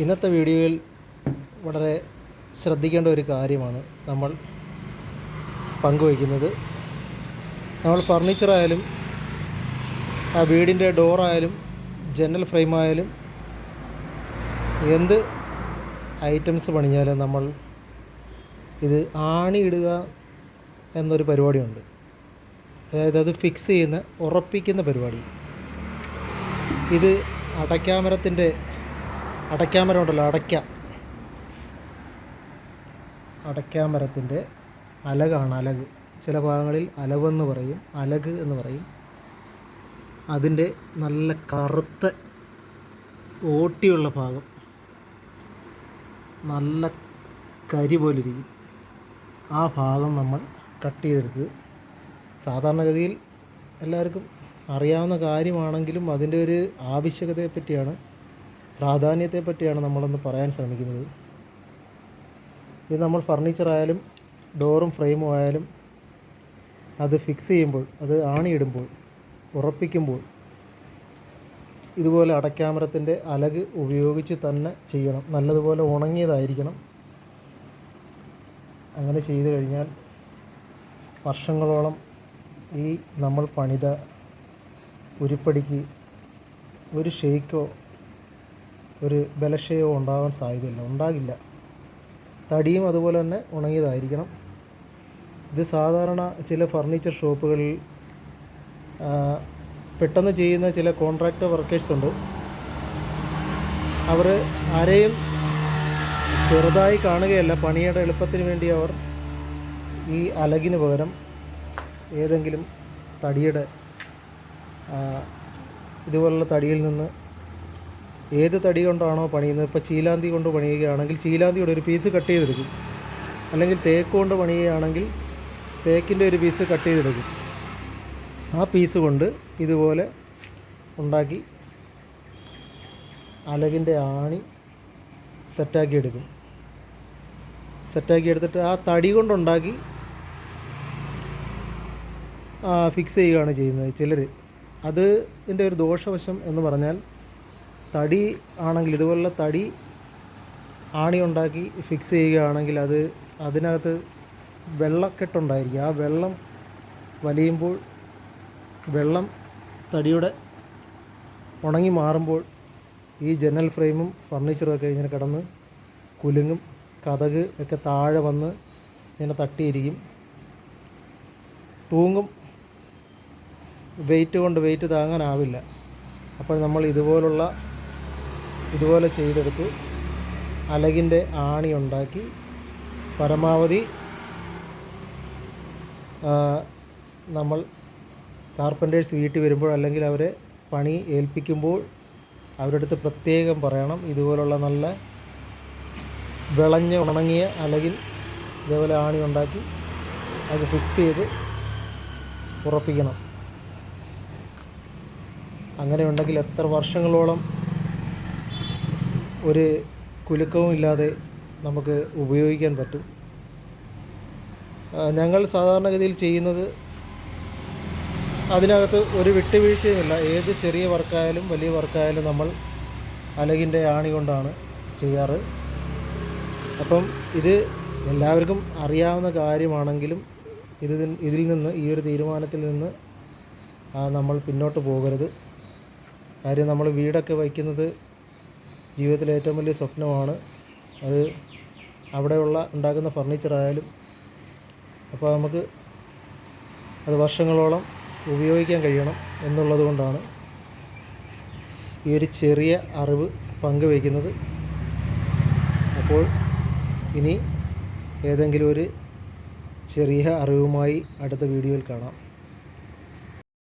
ഇന്നത്തെ വീഡിയോയിൽ വളരെ ശ്രദ്ധിക്കേണ്ട ഒരു കാര്യമാണ് നമ്മൾ പങ്കുവയ്ക്കുന്നത്. നമ്മൾ ഫർണിച്ചറായാലും വീടിൻ്റെ ഡോറായാലും ജനൽ ഫ്രെയിമായാലും എന്ത് ഐറ്റംസ് പണിഞ്ഞാലും നമ്മൾ ഇത് ആണിയിടുക എന്നൊരു പരിപാടിയുണ്ട്. അതായത് അത് ഫിക്സ് ചെയ്യുന്ന ഉറപ്പിക്കുന്ന പരിപാടി. ഇത് അടയ്ക്കാമരത്തിൻ്റെ ഉണ്ടല്ലോ, അടയ്ക്കാമരത്തിൻ്റെ അലകാണ്. അലക് ചില ഭാഗങ്ങളിൽ അലവെന്ന് പറയും, അലക് എന്ന് പറയും. അതിൻ്റെ നല്ല കറുത്ത ഓട്ടിയുള്ള ഭാഗം നല്ല കരി പോലിരിക്കും. ആ ഭാഗം നമ്മൾ കട്ട് ചെയ്തെടുത്ത്, സാധാരണഗതിയിൽ എല്ലാവർക്കും അറിയാവുന്ന കാര്യമാണെങ്കിലും അതിൻ്റെ ഒരു ആവശ്യകതയെപ്പറ്റിയാണ്, പ്രാധാന്യത്തെപ്പറ്റിയാണ് നമ്മളൊന്ന് പറയാൻ ശ്രമിക്കുന്നത്. ഇത് നമ്മൾ ഫർണിച്ചറായാലും ഡോറും ഫ്രെയിമും ആയാലും അത് ഫിക്സ് ചെയ്യുമ്പോൾ, അത് ആണിയിടുമ്പോൾ, ഉറപ്പിക്കുമ്പോൾ ഇതുപോലെ അടയ്ക്കാമരത്തിൻ്റെ അലക് ഉപയോഗിച്ച് തന്നെ ചെയ്യണം. നല്ലതുപോലെ ഉണങ്ങിയതായിരിക്കണം. അങ്ങനെ ചെയ്തു കഴിഞ്ഞാൽ വർഷങ്ങളോളം ഈ നമ്മൾ പണിത ഉരുപ്പടിക്ക് ഒരു ഷെയ്ക്കോ ഒരു ബലക്ഷയോ ഉണ്ടാകാൻ ഉണ്ടാകില്ല. തടിയും അതുപോലെ തന്നെ ഉണങ്ങിയതായിരിക്കണം. ഇത് സാധാരണ ചില ഫർണിച്ചർ ഷോപ്പുകളിൽ പെട്ടെന്ന് ചെയ്യുന്ന ചില കോൺട്രാക്ടർ വർക്കേഴ്സ് ഉണ്ട്. അവർ ആരെയും ചെറുതായി കാണുകയല്ല, പണിയുടെ എളുപ്പത്തിന് വേണ്ടി അവർ ഈ അലകിന് പകരം ഏതെങ്കിലും തടിയുടെ ഇതുപോലുള്ള തടിയിൽ നിന്ന് ഏത് തടി കൊണ്ടാണോ പണിയുന്നത്, ഇപ്പോൾ ചീലാന്തി കൊണ്ട് പണിയുകയാണെങ്കിൽ ചീലാന്തിയുടെ ഒരു പീസ് കട്ട് ചെയ്തെടുക്കും. അല്ലെങ്കിൽ തേക്ക് കൊണ്ട് പണിയുകയാണെങ്കിൽ തേക്കിൻ്റെ ഒരു പീസ് കട്ട് ചെയ്തെടുക്കും. ആ പീസ് കൊണ്ട് ഇതുപോലെ ഉണ്ടാക്കി അലകിൻ്റെ ആണി സെറ്റാക്കി എടുക്കും. സെറ്റാക്കി എടുത്തിട്ട് ആ തടി കൊണ്ടുണ്ടാക്കി ഫിക്സ് ചെയ്യുകയാണ് ചെയ്യുന്നത് ചിലർ. ഇതിൻ്റെ ഒരു ദോഷവശം എന്ന് പറഞ്ഞാൽ, തടി ആണെങ്കിൽ ഇതുപോലുള്ള തടി ആണി ഉണ്ടാക്കി ഫിക്സ് ചെയ്യുകയാണെങ്കിൽ അതിനകത്ത് വെള്ളക്കെട്ടുണ്ടായിരിക്കും. ആ വെള്ളം വലിയുമ്പോൾ, വെള്ളം തടിയുടെ ഉണങ്ങി മാറുമ്പോൾ ഈ ജനൽ ഫ്രെയിമും ഫർണിച്ചറും ഒക്കെ ഇങ്ങനെ കിടന്ന് കുലുങ്ങും. കതക് ഒക്കെ താഴെ വന്ന് ഇങ്ങനെ തട്ടിയിരിക്കും, തൂങ്ങും. വെയിറ്റ് താങ്ങാനാവില്ല. അപ്പോൾ നമ്മൾ ഇതുപോലെ ചെയ്തെടുത്ത് അലകിൻ്റെ ആണി ഉണ്ടാക്കി പരമാവധി നമ്മൾ കാർപ്പൻറ്റേഴ്സ് വീട്ടിൽ വരുമ്പോൾ അല്ലെങ്കിൽ അവരെ പണി ഏൽപ്പിക്കുമ്പോൾ അവരുടെ അടുത്ത് പ്രത്യേകം പറയണം, ഇതുപോലുള്ള നല്ല വിളഞ്ഞ് ഉണങ്ങിയ അലകിൽ ഇതേപോലെ ആണി ഉണ്ടാക്കി അത് ഫിക്സ് ചെയ്ത് ഉറപ്പിക്കണം. അങ്ങനെ ഉണ്ടെങ്കിൽ എത്ര വർഷങ്ങളോളം ഒരു കുലുക്കവും ഇല്ലാതെ നമുക്ക് ഉപയോഗിക്കാൻ പറ്റും. ഞങ്ങൾ സാധാരണഗതിയിൽ ചെയ്യുന്നത് അതിനകത്ത് ഒരു വിട്ടുവീഴ്ചയുമില്ല. ഏത് ചെറിയ വർക്കായാലും വലിയ വർക്കായാലും നമ്മൾ അലകിൻ്റെ ആണി കൊണ്ടാണ് ചെയ്യാറ്. അപ്പം ഇത് എല്ലാവർക്കും അറിയാവുന്ന കാര്യമാണെങ്കിലും ഇതിൽ നിന്ന്, ഈ ഒരു തീരുമാനത്തിൽ നിന്ന് നമ്മൾ പിന്നോട്ട് പോകരുത്. കാര്യം നമ്മൾ വീടൊക്കെ വയ്ക്കുന്നത് ജീവിതത്തിലെ ഏറ്റവും വലിയ സ്വപ്നമാണ്. അത് ഉണ്ടാക്കുന്ന ഫർണിച്ചറായാലും. അപ്പോൾ നമുക്ക് അത് വർഷങ്ങളോളം ഉപയോഗിക്കാൻ കഴിയണം എന്നുള്ളത് കൊണ്ടാണ് ഈ ഒരു ചെറിയ അറിവ് പങ്കുവയ്ക്കുന്നത്. അപ്പോൾ ഇനി ഏതെങ്കിലും ഒരു ചെറിയ അറിവുമായി അടുത്ത വീഡിയോയിൽ കാണാം.